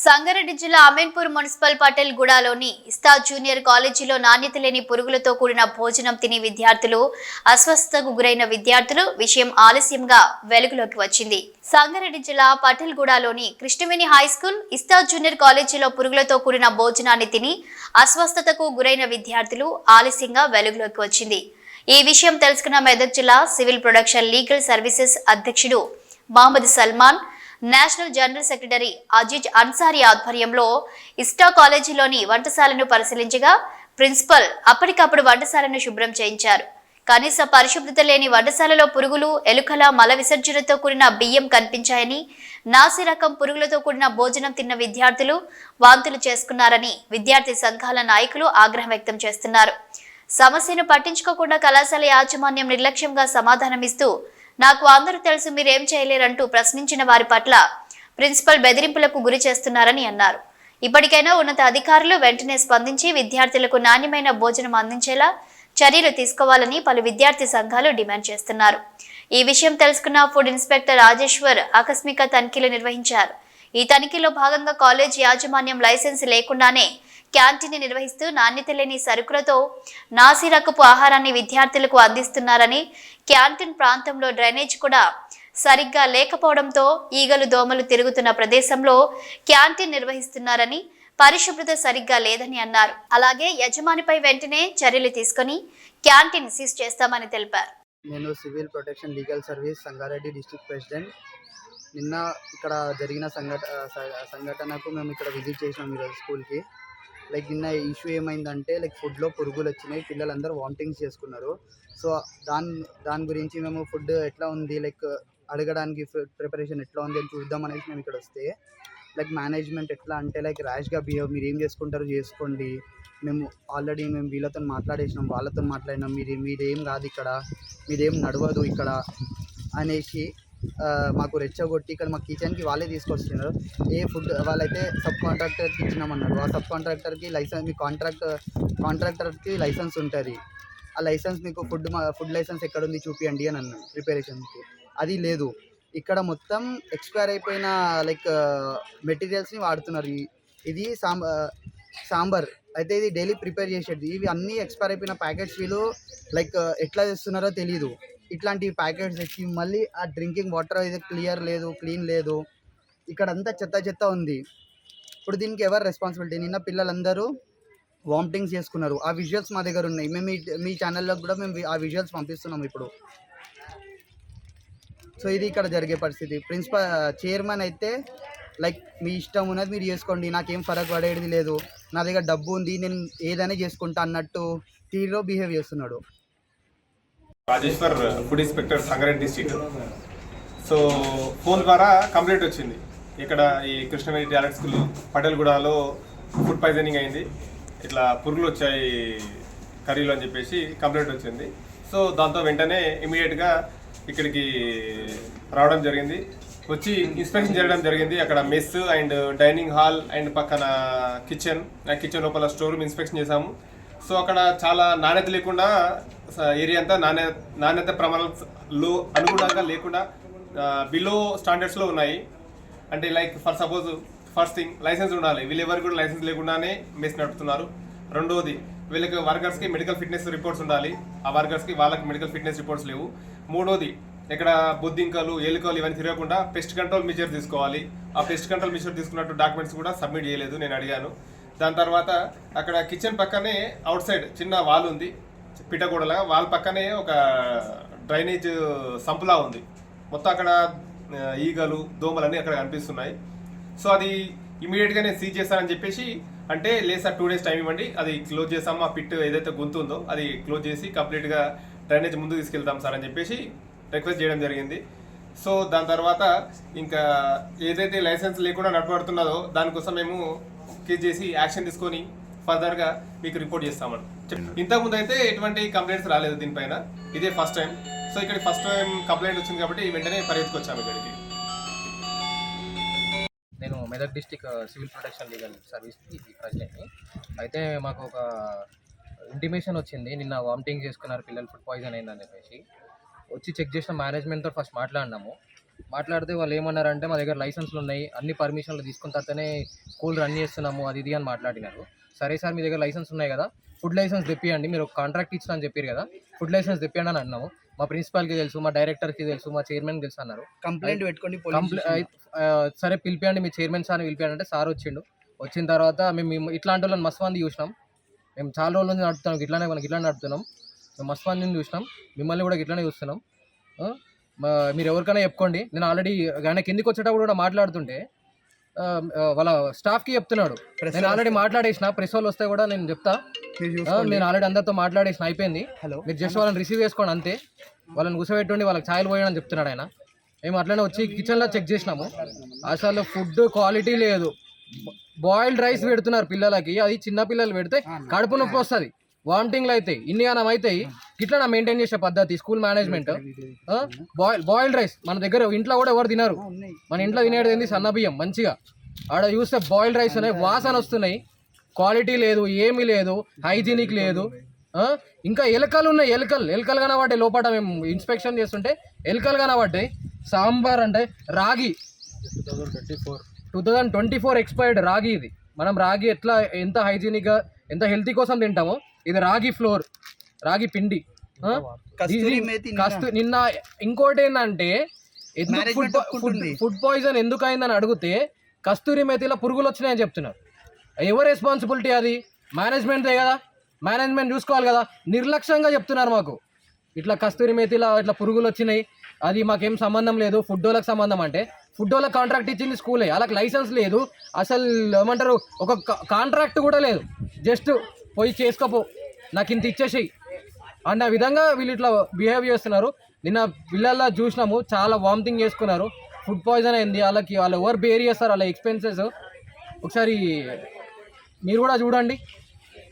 సంగారెడ్డి జిల్లా అమీన్పూర్ మున్సిపల్ పటేల్ గూడలోని ఇస్తా జూనియర్ కాలేజీలో నాణ్యత లేని పురుగులతో కూడిన భోజనం తిని విద్యార్థులు అస్వస్థతకు గురైన విద్యార్థులు విషయం ఆలస్యంగా వెలుగులోకి వచ్చింది. సంగారెడ్డి జిల్లా పటేల్ గూడలోని కృష్ణవేణి హై స్కూల్ ఇస్తా జూనియర్ కాలేజీలో పురుగులతో కూడిన భోజనాన్ని తిని అస్వస్థతకు గురైన విద్యార్థులు ఆలస్యంగా వెలుగులోకి వచ్చింది. ఈ విషయం తెలుసుకున్న మెదక్ జిల్లా సివిల్ ప్రొడక్షన్ లీగల్ సర్వీసెస్ అధ్యక్షుడు Mohammed Salman, national general secretary Aziz Ansari ఆధ్వర్యంలో ఇస్టా కాలేజీలోని వంటశాలను పరిశీలించగా ప్రిన్సిపల్ అప్పటికప్పుడు వంటశాలను శుభ్రం చేయించారు. కనీస పరిశుభ్రత లేని వంటశాలలో పురుగులు, ఎలుకల మల విసర్జనతో కూడిన బియ్యం కనిపించాయని, నాసి రకం పురుగులతో కూడిన భోజనం తిన్న విద్యార్థులు వాంతులు చేసుకున్నారని విద్యార్థి సంఘాల నాయకులు ఆగ్రహం వ్యక్తం చేస్తున్నారు. సమస్యను పట్టించుకోకుండా కళాశాల యాజమాన్యం నిర్లక్ష్యంగా సమాధానమిస్తూ నాకు అందరూ తెలుసు, మీరేం చేయలేరంటూ ప్రశ్నించిన వారి పట్ల ప్రిన్సిపల్ బెదిరింపులకు గురి చేస్తున్నారని అన్నారు. ఇప్పటికైనా ఉన్నత అధికారులు వెంటనే స్పందించి విద్యార్థులకు నాణ్యమైన భోజనం అందించేలా చర్యలు తీసుకోవాలని పలు విద్యార్థి సంఘాలు డిమాండ్ చేస్తున్నారు. ఈ విషయం తెలుసుకున్న ఫుడ్ ఇన్స్పెక్టర్ రాజేశ్వర్ ఆకస్మిక తనిఖీలు నిర్వహించారు. ఈ తనిఖీలో భాగంగా కాలేజ్ యాజమాన్యం లైసెన్స్ లేకుండానే క్యాంటీన్ నిర్వహిస్తూ నాణ్యత లేని సరుకులతో నాసి రకపు ఆహారాన్ని విద్యార్థులకు అందిస్తున్నారని, క్యాంటీన్ ప్రాంతంలో డ్రైనేజ్ కూడా సరిగ్గా లేకపోవడంతో ఈగలు దోమలు తిరుగుతున్న ప్రదేశంలో క్యాంటీన్ నిర్వహిస్తున్నారని, పరిశుభ్రత సరిగ్గా లేదని అన్నారు. అలాగే యజమానిపై వెంటనే చర్యలు తీసుకుని క్యాంటీన్ సీజ్ చేస్తామని తెలిపారు. నేను civil protection legal service Sangareddy district president. నిన్న ఇక్కడ జరిగిన సంఘటనకు మేము ఇక్కడ విజిట్ చేసినాం ఈరోజు స్కూల్కి. నిన్న ఇష్యూ ఏమైందంటే ఫుడ్లో పురుగులు వచ్చినాయి, పిల్లలందరూ వామిటింగ్స్ చేసుకున్నారు. సో దాని గురించి మేము ఫుడ్ ఎట్లా ఉంది అడగడానికి, ఫుడ్ ప్రిపరేషన్ ఎట్లా ఉంది అని చూద్దాం అనేసి మేము ఇక్కడ వస్తే మేనేజ్మెంట్ ఎట్లా అంటే ర్యాష్గా బిహేవ్, మీరు ఏం చేసుకుంటారో చేసుకోండి, మేము ఆల్రెడీ వీళ్ళతో మాట్లాడేసినాం, వాళ్ళతో మాట్లాడినాం, మీదేం కాదు ఇక్కడ, మీదేం నడవదు ఇక్కడ అనేసి మాకు రెచ్చగొట్టి ఇక్కడ మా కిచెన్కి వాళ్ళే తీసుకొస్తున్నారు. ఏ ఫుడ్ వాళ్ళైతే సబ్ కాంట్రాక్టర్కి ఇచ్చినామన్నారు. ఆ సబ్ కాంట్రాక్టర్కి లైసెన్స్, మీ కాంట్రాక్టర్కి లైసెన్స్ ఉంటుంది. ఆ లైసెన్స్ మీకు ఫుడ్ లైసెన్స్ ఎక్కడుంది చూపియండి అని అన్నాను ప్రిపరేషన్కి. అది లేదు. ఇక్కడ మొత్తం ఎక్స్పైర్ అయిపోయిన మెటీరియల్స్ని వాడుతున్నారు. ఇది సాంబార్ అయితే ఇది డైలీ ప్రిపేర్ చేసేది. ఇవి అన్నీ ఎక్స్పైర్ అయిపోయిన ప్యాకెట్స్ వీళ్ళు ఎట్లా చేస్తున్నారో తెలీదు. ఇట్లాంటి ప్యాకెట్స్ తెచ్చి మళ్ళీ ఆ డ్రింకింగ్ వాటర్ అయితే క్లీన్ లేదు. ఇక్కడ అంతా చెత్త ఉంది. ఇప్పుడు దీనికి ఎవరు రెస్పాన్సిబిలిటీ? నిన్న పిల్లలందరూ వామిటింగ్స్ చేసుకున్నారు. ఆ విజువల్స్ మా దగ్గర ఉన్నాయి. మేము మీ ఛానల్లో కూడా మేము ఆ విజువల్స్ పంపిస్తున్నాం ఇప్పుడు. సో ఇది ఇక్కడ జరిగే పరిస్థితి. చైర్మన్ అయితే మీ ఇష్టం ఉన్నది మీరు చేసుకోండి, నాకేం ఫరక్ పడేది లేదు, నా దగ్గర డబ్బు ఉంది, నేను ఏదైనా చేసుకుంటా అన్నట్టు తీరులో బిహేవ్ చేస్తున్నాడు. Rajeshwar, food inspector Sangareddy district. So phone ద్వారా కంప్లైంట్ వచ్చింది. ఇక్కడ ఈ కృష్ణవేణి టాలెంట్ స్కూల్ పటేల్గూడలో ఫుడ్ పాయిజనింగ్ అయింది, ఇట్లా పురుగులు వచ్చాయి కర్రీలో అని చెప్పేసి కంప్లైంట్ వచ్చింది. సో దాంతో వెంటనే ఇమీడియట్గా ఇక్కడికి రావడం జరిగింది. వచ్చి ఇన్స్పెక్షన్ చేయడం జరిగింది. అక్కడ mess and dining hall and పక్కన కిచెన్ లోపల స్టోర్ రూమ్ ఇన్స్పెక్షన్ చేశాము. సో అక్కడ చాలా నాణ్యత లేకుండా ఏరియా అంతా నాణ్యత ప్రమాణాలు అనుగుణంగా లేకుండా బిలో స్టాండర్డ్స్లో ఉన్నాయి. అంటే for suppose first thing licence ఉండాలి, వీళ్ళు ఎవరికి కూడా లైసెన్స్ లేకుండానే మెస్ నడుపుతున్నారు. రెండోది వీళ్ళకి వర్కర్స్కి మెడికల్ ఫిట్నెస్ రిపోర్ట్స్ ఉండాలి, ఆ వర్కర్స్కి వాళ్ళకి మెడికల్ ఫిట్నెస్ రిపోర్ట్స్ లేవు. మూడోది ఇక్కడ బొద్దింకలు, ఎలుకలు ఇవన్నీ తిరగకుండా పెస్ట్ కంట్రోల్ మెజర్ తీసుకోవాలి. ఆ పెస్ట్ కంట్రోల్ మెజర్ తీసుకున్నట్టు డాక్యుమెంట్స్ కూడా సబ్మిట్ చేయలేదు, నేను అడిగాను. దాని తర్వాత అక్కడ కిచెన్ పక్కనే అవుట్ సైడ్ చిన్న వాల్ ఉంది, పిట్టగూడలాగా. వాల్ పక్కనే ఒక డ్రైనేజ్ సంపులా ఉంది. మొత్తం అక్కడ ఈగలు, దోమలు అక్కడ కనిపిస్తున్నాయి. సో అది ఇమీడియట్గా నేను సీజ్ చేస్తానని చెప్పేసి అంటే, లేదు సార్ 2 days టైం ఇవ్వండి, అది క్లోజ్ చేస్తాము, ఆ పిట్ ఏదైతే గొంతు ఉందో అది క్లోజ్ చేసి కంప్లీట్గా డ్రైనేజ్ ముందుకు తీసుకెళ్తాం సార్ అని చెప్పేసి రిక్వెస్ట్ చేయడం జరిగింది. సో దాని తర్వాత ఇంకా ఏదైతే లైసెన్స్ లేకుండా నడపడుతున్నదో దానికోసం మేము కేసు చేసి యాక్షన్ తీసుకొని ఫర్దర్గా మీకు రిపోర్ట్ చేస్తామని. ఇంతకుముందు అయితే ఎటువంటి కంప్లైంట్స్ రాలేదు దీనిపైన, ఇదే ఫస్ట్ టైం. సో ఇక్కడ ఫస్ట్ టైం కంప్లైంట్ వచ్చింది కాబట్టి వెంటనే పరిగెత్తుకొచ్చాము ఇక్కడికి. నేను Medak district civil protection legal సర్వీస్కి ప్రెసిడెంట్ని. అయితే మాకు ఒక ఇంటిమేషన్ వచ్చింది, నిన్న వామిటింగ్ చేసుకున్నారు పిల్లలు, ఫుడ్ పాయిజన్ అయిందని చెప్పేసి. వచ్చి చెక్ చేసిన మేనేజ్మెంట్తో ఫస్ట్ మాట్లాడినాము. మాట్లాడితే వాళ్ళు ఏమన్నారంటే మా దగ్గర లైసెన్స్లు ఉన్నాయి, అన్ని పర్మిషన్లు తీసుకున్న తర్వాతనే స్కూల్ రన్ చేస్తున్నాము అది ఇది అని మాట్లాడినారు. సరే సార్ మీ దగ్గర లైసెన్స్ ఉన్నాయి కదా, ఫుడ్ లైసెన్స్ తెప్పియండి, మీరు ఒక కాంట్రాక్ట్ ఇచ్చిన అని చెప్పారు కదా, ఫుడ్ లైసెన్స్ తెప్పియండి అని అన్నాము. మా ప్రిన్సిపాల్కి తెలుసు, మా డైరెక్టర్కి తెలుసు, మా చైర్మన్కి తెలుసు అన్నారు. కంప్లైంట్ పెట్టుకోండి సరే పిలిపియండి మీ చైర్మన్ సార్ని పిలిపియండి అంటే సార్ వచ్చిండు. వచ్చిన తర్వాత మేము ఇట్లాంటి వాళ్ళని మస్తు మంది చూసినాం. మేము చాలా రోజుల నుంచి నడుపుతున్నాం, ఇట్లానే నడుపుతున్నాం. మేము మస్తు మందిని చూసినాం, మిమ్మల్ని కూడా ఇట్లానే చూస్తున్నాం. మీరు ఎవరికైనా చెప్పుకోండి. నేను ఆల్రెడీ ఆయన కిందికి వచ్చేటప్పుడు కూడా మాట్లాడుతుంటే వాళ్ళ స్టాఫ్కి చెప్తున్నాడు, నేను ఆల్రెడీ మాట్లాడేసిన, ప్రెస్ వాళ్ళు వస్తే కూడా నేను చెప్తా, నేను ఆల్రెడీ అందరితో మాట్లాడేసిన, అయిపోయింది, మీరు జస్ట్ వాళ్ళని రిసీవ్ చేసుకోండి అంతే, వాళ్ళని కూర్చోబెట్టండి, వాళ్ళకి ఛాయలు పోయని చెప్తున్నాడు ఆయన. మేము అట్లనే వచ్చి కిచెన్లో చెక్ చేసినాము, అసలు ఫుడ్ క్వాలిటీ లేదు. బాయిల్డ్ రైస్ పెడుతున్నారు పిల్లలకి, అది చిన్న పిల్లలు పెడితే కడుపు నొప్పి వస్తుంది, వామిటింగ్లు అవుతాయి, ఇన్నిగానం అవుతాయి. ఇట్లా నా మెయింటైన్ చేసే పద్ధతి స్కూల్ మేనేజ్మెంట్. బాయిల్డ్ రైస్ మన దగ్గర ఇంట్లో కూడా ఎవరు తినరు, మన ఇంట్లో తినేది ఏంది సన్న బియ్యం మంచిగా, ఆడ చూస్తే బాయిల్డ్ రైస్ ఉన్నాయి, వాసన వస్తున్నాయి, క్వాలిటీ లేదు, ఏమీ లేదు, హైజీనిక్ లేదు. ఇంకా ఎలకలు ఉన్నాయి, ఎలకలు కనబడ్డాయి లోపల. మేము ఇన్స్పెక్షన్ చేస్తుంటే ఎలకలు కనబడ్డాయి. సాంబార్ అంటే రాగి 2024 ఎక్స్పైర్డ్ రాగి. ఇది మనం రాగి ఎట్లా ఎంత హైజీనిక్గా ఎంత హెల్తీ కోసం తింటామో, ఇది రాగి ఫ్లోర్, రాగి పిండి. నిన్న ఇంకోటి ఏంటంటే ఫుడ్ పాయిజన్ ఎందుకు అయిందని అడిగితే కస్తూరి మేతిలో పురుగులు వచ్చినాయని చెప్తున్నారు. ఎవరు రెస్పాన్సిబిలిటీ? అది మేనేజ్మెంట్దే కదా, మేనేజ్మెంట్ చూసుకోవాలి కదా. నిర్లక్ష్యంగా చెప్తున్నారు మాకు, ఇట్లా కస్తూరి మేతిలో ఇట్లా పురుగులు వచ్చినాయి, అది మాకేం సంబంధం లేదు, ఫుడ్ వాళ్ళకి సంబంధం. అంటే ఫుడ్ వాళ్ళకి కాంట్రాక్ట్ ఇచ్చింది స్కూలే, వాళ్ళకి లైసెన్స్ లేదు, అసలు ఏమంటారు ఒక కాంట్రాక్ట్ కూడా లేదు, జస్ట్ పోయి చేసుకోపో నాకు ఇంత ఇచ్చేసేయి అన్న విధంగా వీళ్ళు ఇట్లా బిహేవ్ చేస్తున్నారు. నిన్న పిల్లల్లో చూసినాము, చాలా వామిటింగ్ చేసుకున్నారు, ఫుడ్ పాయిజన్ అయింది వాళ్ళకి. వాళ్ళు ఎవరు బేర్ చేస్తారు వాళ్ళ ఎక్స్పెన్సెస్, ఒకసారి మీరు కూడా చూడండి.